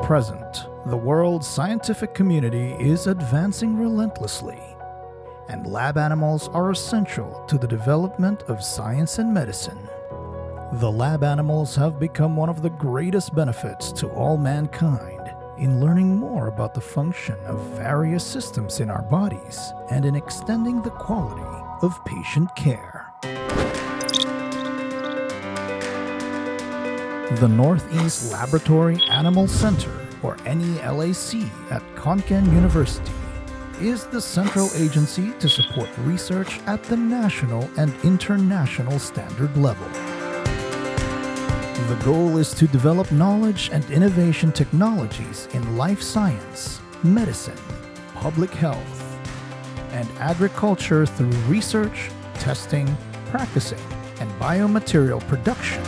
present, the world's scientific community is advancing relentlessly, and lab animals are essential to the development of science and medicine. The lab animals have become one of the greatest benefits to all mankind in learning more about the function of various systems in our bodies and in extending the quality of patient care. The Northeast Laboratory Animal Center, or NELAC, at Khon Kaen University is the central agency to support research at the national and international standard level. The goal is to develop knowledge and innovation technologies in life science, medicine, public health, and agriculture through research, testing, practicing, and biomaterial production.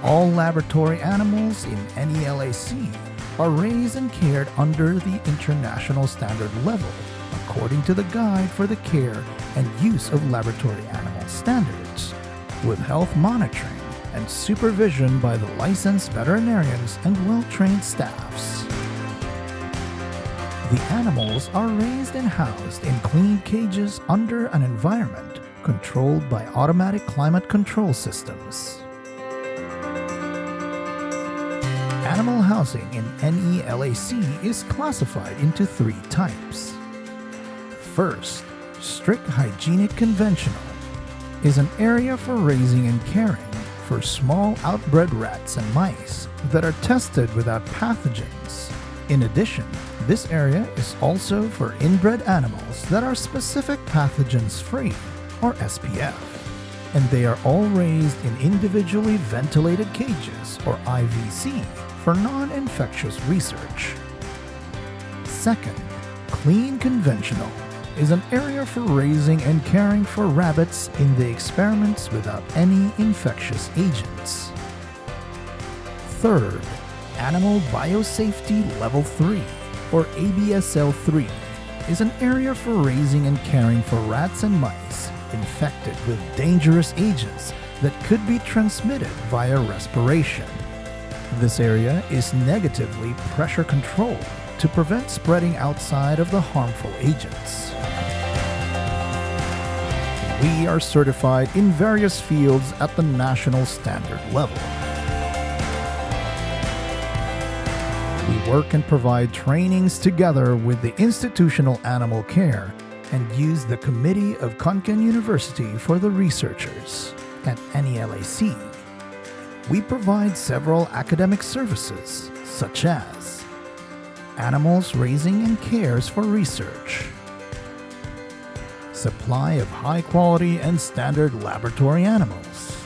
All laboratory animals in NELAC are raised and cared under the international standard level according to the Guide for the Care and Use of Laboratory Animal Standards, with health monitoring and supervision by the licensed veterinarians and well-trained staffs. The animals are raised and housed in clean cages under an environment controlled by automatic climate control systems. Animal housing in NELAC is classified into 3 types. First, strict hygienic conventional is an area for raising and caring for small outbred rats and mice that are tested without pathogens. In addition, this area is also for inbred animals that are specific pathogens free, or SPF, and they are all raised in individually ventilated cages, or IVC, for non-infectious research. Second, clean conventional is an area for raising and caring for rabbits in the experiments without any infectious agents. Third, Animal Biosafety Level 3, or ABSL-3, is an area for raising and caring for rats and mice infected with dangerous agents that could be transmitted via respiration. This area is negatively pressure controlled to prevent spreading outside of the harmful agents. We are certified in various fields at the national standard level. We work and provide trainings together with the Institutional Animal Care and use the Committee of Khon Kaen University for the researchers. At NELAC, we provide several academic services, such as animals raising and cares for research, supply of high-quality and standard laboratory animals,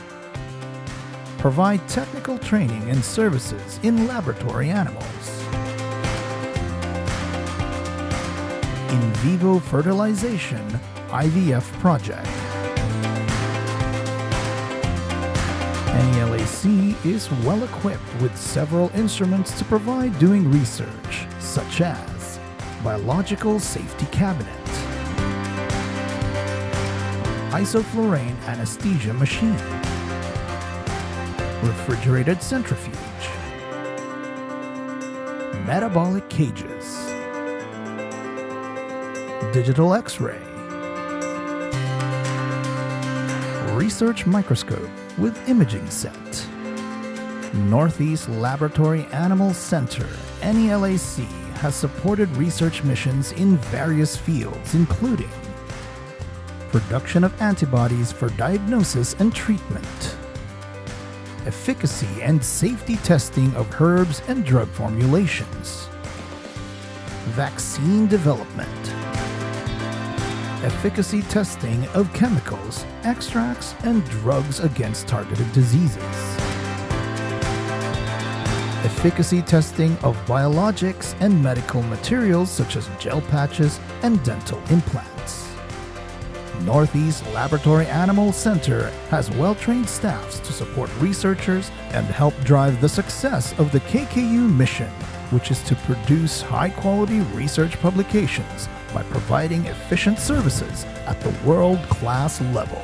provide technical training and services in laboratory animals, in vivo fertilization IVF project. NELAC is well equipped with several instruments to provide doing research, such as biological safety cabinet, isoflurane anesthesia machine, refrigerated centrifuge, metabolic cages, digital X-ray, research microscope with imaging set. Northeast Laboratory Animal Center, NELAC, has supported research missions in various fields including production of antibodies for diagnosis and treatment, efficacy and safety testing of herbs and drug formulations, vaccine development, efficacy testing of chemicals, extracts, and drugs against targeted diseases, efficacy testing of biologics and medical materials such as gel patches and dental implants. Northeast Laboratory Animal Center has well-trained staffs to support researchers and help drive the success of the KKU mission, which is to produce high-quality research publications by providing efficient services at the world-class level.